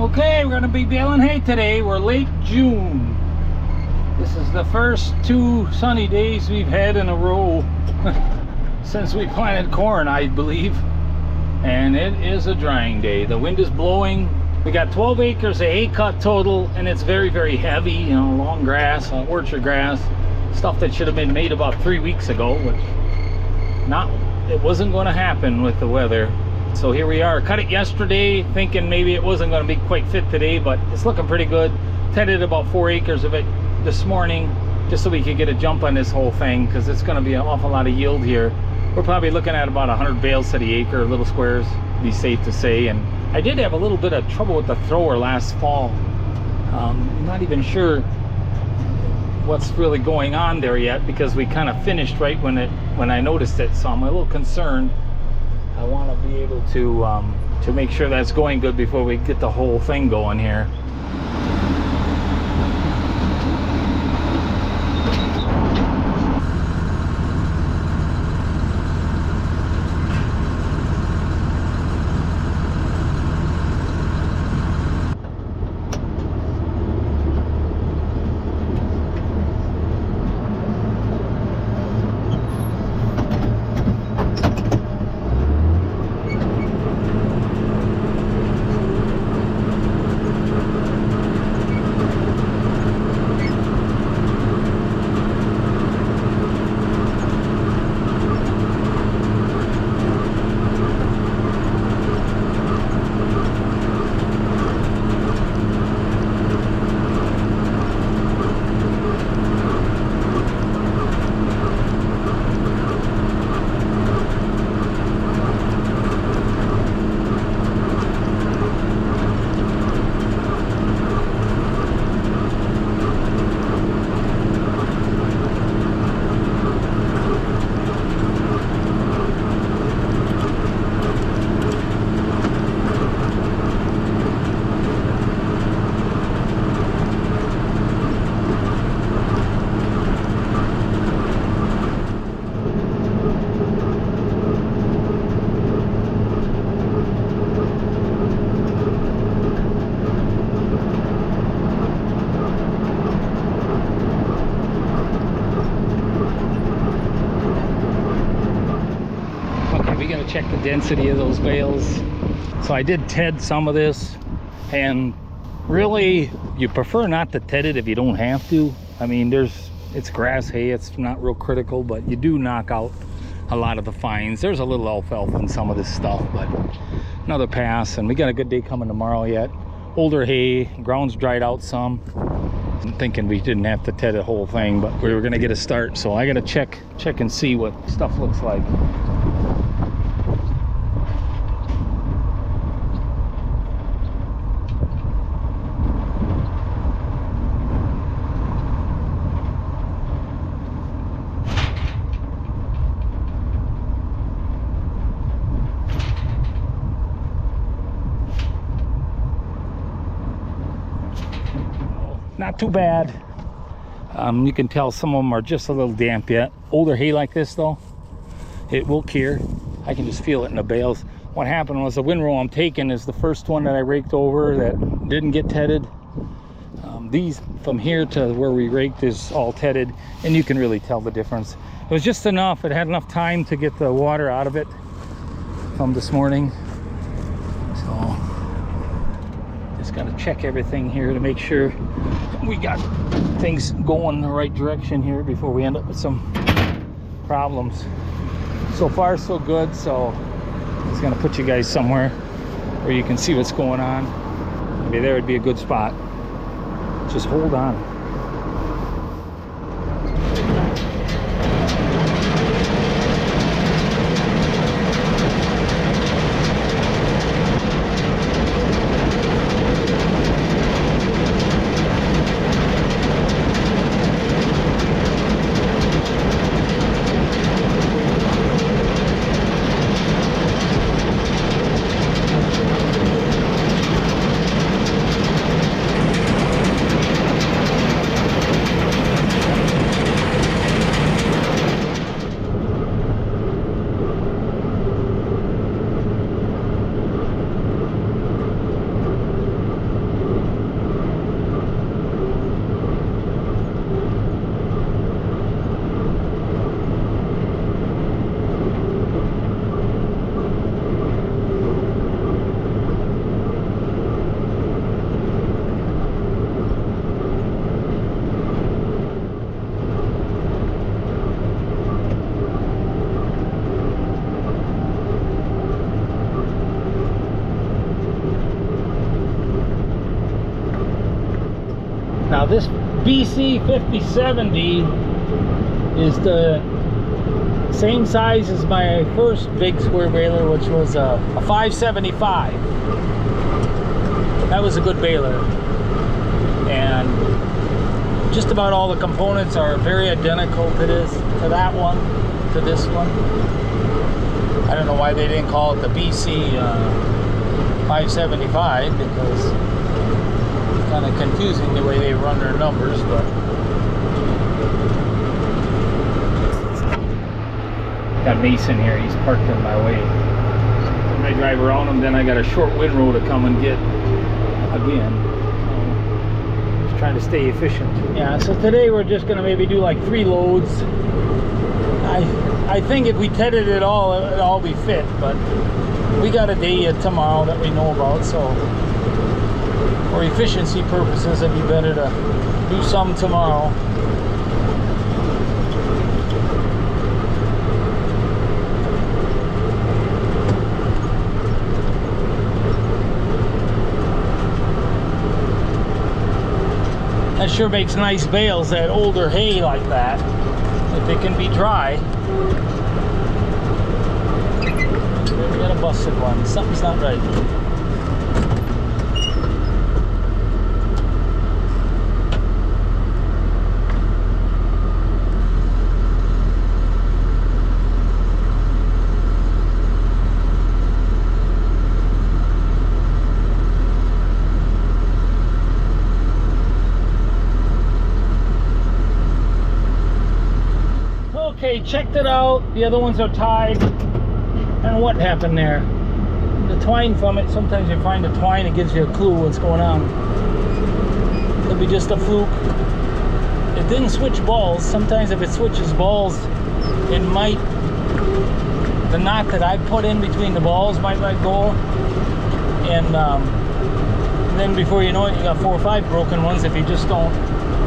Okay, we're gonna be baling hay today. We're late June. This is the first 2 sunny days we've had in a row since we planted corn, I believe. And it is a drying day. The wind is blowing. We got 12 acres of hay cut total, and it's very, very heavy. You know, long grass, orchard grass, stuff that should have been made about 3 weeks ago, which it wasn't going to happen with the weather. So here we are. Cut it yesterday, thinking maybe it wasn't going to be quite fit today, but it's looking pretty good. Tedded about 4 acres of it this morning, just so we could get a jump on this whole thing, because it's going to be an awful lot of yield here. We're probably looking at about 100 bales to the acre, little squares, be safe to say. And I did have a little bit of trouble with the thrower last fall. I'm not even sure what's really going on there yet, because we kind of finished right when I noticed it, so I'm a little concerned. I want to be able to make sure that's going good before we get the whole thing going here. Check the density of those bales. So I did ted some of this, and really you prefer not to ted it if you don't have to. I mean, it's grass hay, it's not real critical, but you do knock out a lot of the fines. There's a little alfalfa in some of this stuff, but another pass. And we got a good day coming tomorrow yet. Older hay, ground's dried out some. I'm thinking we didn't have to ted the whole thing, but we were gonna get a start, so I gotta check and see what stuff looks like. Not too bad. You can tell some of them are just a little damp yet. Older hay like this though, it will cure. I can just feel it in the bales. What happened was the windrow I'm taking is the first one that I raked over that didn't get tedded. These from here to where we raked is all tedded, and you can really tell the difference. It was just enough, it had enough time to get the water out of it from this morning. So just got to check everything here to make sure we got things going the right direction here before we end up with some problems. So far so good, so I'm just gonna put you guys somewhere where you can see what's going on. Maybe there would be a good spot. Just hold on. this BC 5070 is the same size as my first big square baler, which was a 575. That was a good baler, and just about all the components are very identical to that one, to this one. I don't know why they didn't call it the BC 575, because it's kind of confusing the way they run their numbers, but got Mason here. He's parked in my way. When I drive around him, then I got a short windrow to come and get again. So just trying to stay efficient. Yeah, so today we're just gonna maybe do like 3 loads. I think if we tedded it all, it'd all be fit, but we got a day tomorrow that we know about, so for efficiency purposes, it'd be better to do some tomorrow. That sure makes nice bales, that older hay like that, if they can be dry. We got a busted one. Something's not right. Okay, checked it out. The other ones are tied. I don't know what happened there. The twine from it, sometimes you find the twine, it gives you a clue what's going on. Could be just a fluke. It didn't switch balls. Sometimes if it switches balls, it might, the knot that I put in between the balls might let go. And then before you know it, you got 4 or 5 broken ones if you just don't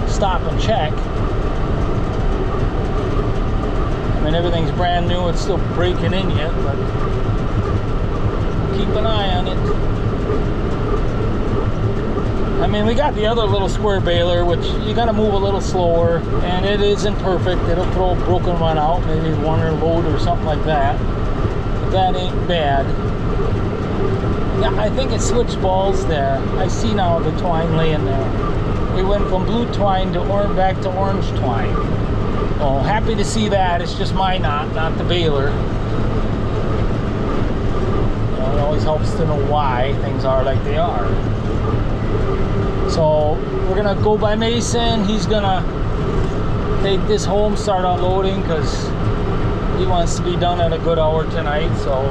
stop and check. I mean, everything's brand new, it's still breaking in yet, but keep an eye on it. I mean, we got the other little square baler, which you gotta move a little slower, and it isn't perfect. It'll throw a broken one out, maybe one or load or something like that. But that ain't bad. Yeah, I think it switched balls there. I see now the twine laying there. We went from blue twine to back to orange twine. Well, happy to see that. It's just my knot, not the baler. You know, it always helps to know why things are like they are. So we're gonna go by Mason. He's gonna take this home, start unloading, because he wants to be done at a good hour tonight, so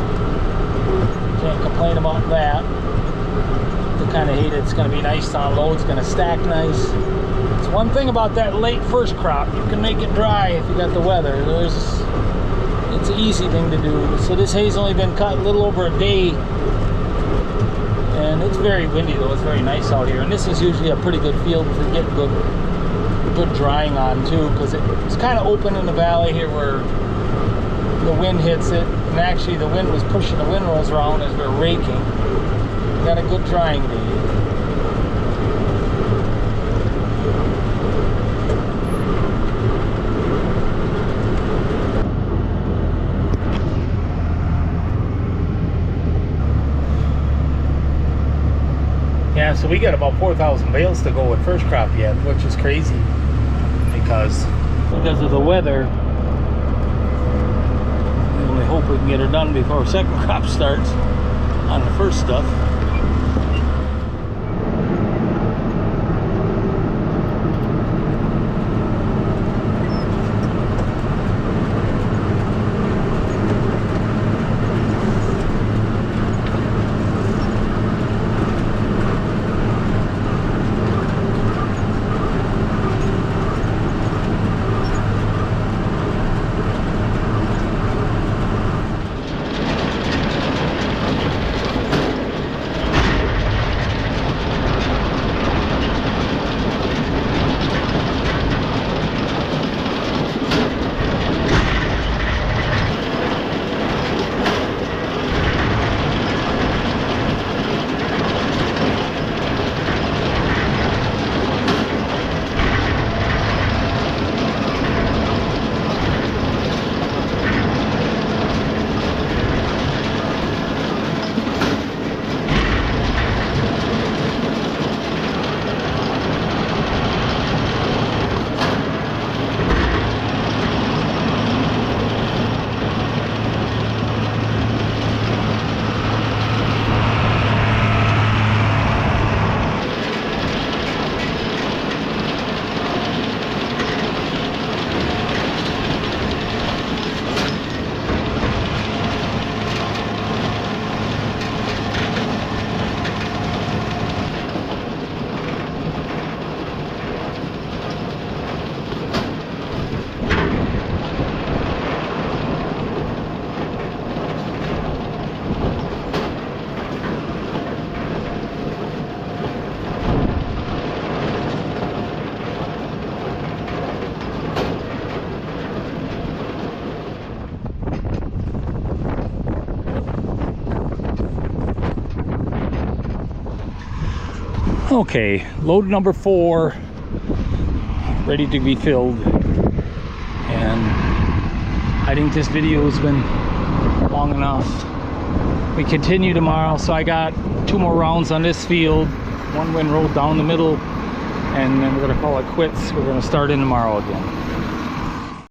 can't complain about that. I kind of hate it. It's gonna be nice to unload. It's gonna stack nice. It's one thing about that late first crop, you can make it dry if you got the weather. It's an easy thing to do. So this hay's only been cut a little over a day, and it's very windy though. It's very nice out here, and this is usually a pretty good field to get good drying on too, because it's kind of open in the valley here where the wind hits it, and actually the wind was pushing the windrows around as we were raking. Got a good drying day. Yeah, so we got about 4,000 bales to go with first crop yet, which is crazy because of the weather. We only hope we can get it done before second crop starts on the first stuff. Okay, load number 4 ready to be filled, and I think this video has been long enough. We continue tomorrow, so I got 2 more rounds on this field, 1 windrow down the middle, and then we're gonna call it quits. We're gonna start in tomorrow again.